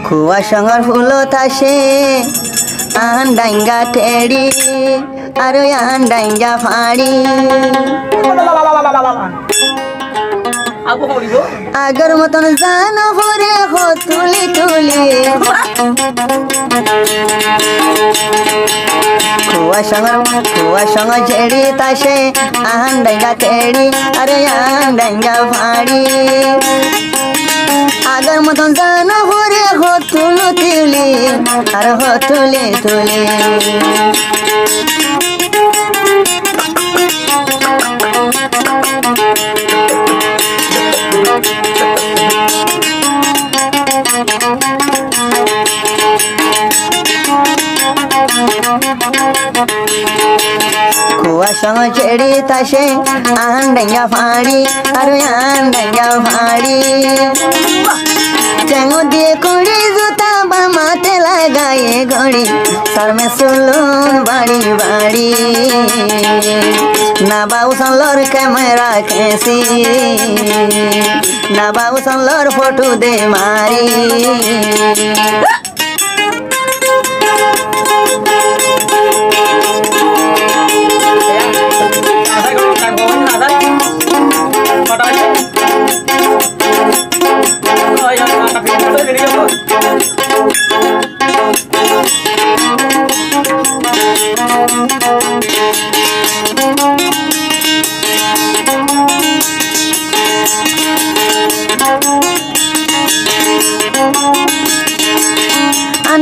খুয়া সঙ্গর ফুলত আসে আন ডাইঙ্গা টেড়ি আর আন ডাইঙ্গা ফাড়ি আগের মতন জানো ভরে তুলি তুলি খুয়া সঙ্গ ঝেড়ি তাসে আন ডাইঙ্গা টেড়ি আর আন ডাইঙ্গা ফাড়ি আগের মতন জানো ভরে তুলি তুলি আর তুলি তুলি খুয়া সঙ্গ ছেড়ি তাসে আন ডাইঙ্গা ফাড়ি আর আন ডাইঙ্গা ফাড়ি চেঙ্গো দিয়ে কুড়ি জুতা বা মাতে লাগায়ে ঘড়ি শর্মে সুলুন বাড়ি বাড়ি না বাবু সনলোর ক্যামেরা খেসি না বাবু সনলোর ফটো দে মারি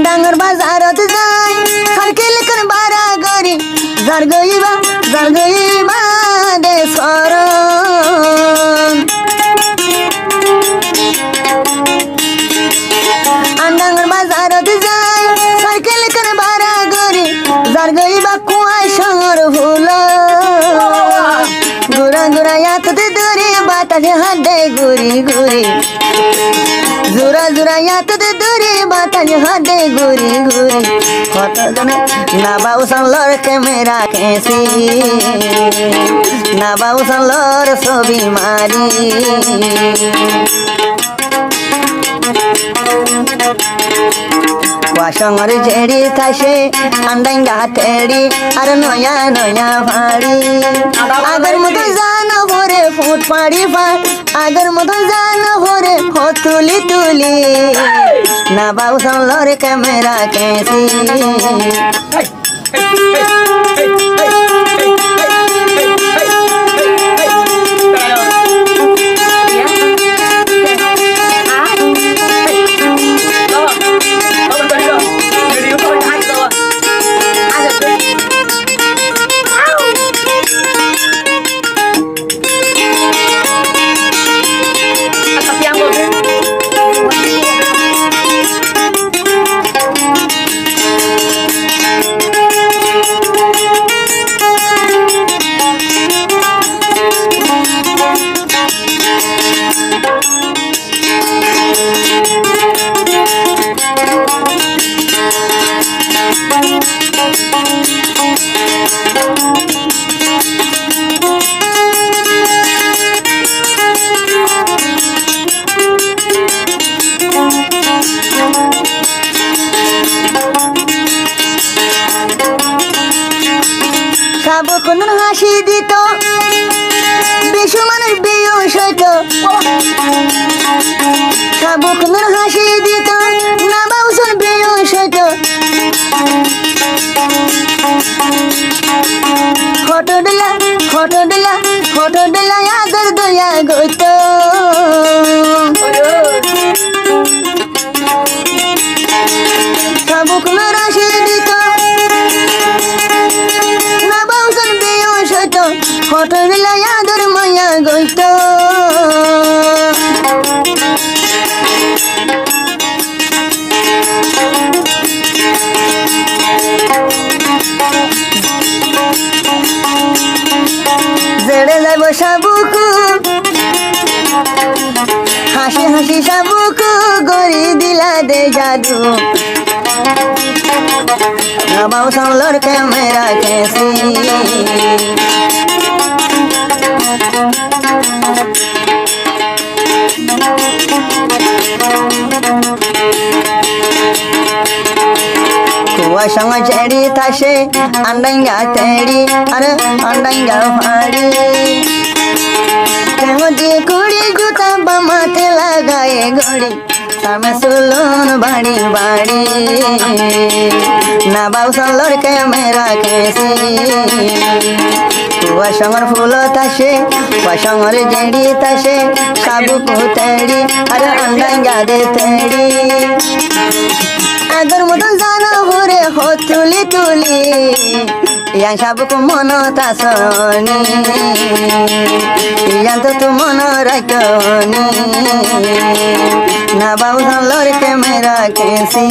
ডাঙ্গর বাজারত যাই সার্কেল কোন বারা গরি যার গইবা দে সরণ ডাঙ্গর বাজারত যাই সার্কেল কোন বারা গরি যার গইবা কুয়াই সঙ্গর ভুল গুড়া গুড়া ইয়াত দূরে বাতাসে হাতে ঘুরি ঘুরি জোরা জোরা ইয়াত দূরে বাতাসে হাতে ঘুরি ঘুরি কতজনে না বাবু সনলোর ক্যামেরা খেসি না বাবু সনলোর ছবি মারি সঙ্গর ঝেড়ি তাসে আন্ডাইঙ্গা টেড়ি আর নয়া নয়া ফাড়ি আগের মতো জানো ভরে ফুট পাড়ি ফাট আগের মতো জানো ভরে তুলি তুলি না বাবু সনলোর ক্যামেরা খেসি সাবক হাসি দিত বেশু মানুষ বেয়স হইত সাবক হাসি দিত না বাউসন বেয়স হইত ফটো দিলা আগর দয়া গইত সাবক হাসি দিত ফটো দিলা আদর মায়া গইত জেড়ে যাইব সাবুকু হাসি হাসি সাবুকু গড়ি দিলা দে জাদু না বাবু সনলোর ক্যামেরা খেসি কুয়া সঙ্গ ছেড়ি থাসে আন্ডাইঙ্গা তেড়ি আরে আন্ডাইঙ্গা ফাড়ি কেমতি কুড়ি জুতা বামাতে লাগায়ে ঘড়ি সামনে সুলুন বাড়ি বাড়ি না বাউসন লড়কে মেরা কেসি কুয়া সঙ্গর ফুল তাসে কুয়া সঙ্গর জেড়ি তাসে সাবু কুতেড়ি আরে আন্ডাইঙ্গা দে তেড়ি আগর মতন জানো হরে হো তুলি তুলি ইয়াং সাবুকু মন তাসনি ইয়াং তো তু মন রাখনি না বাউসন লড়কে মেরা কেসি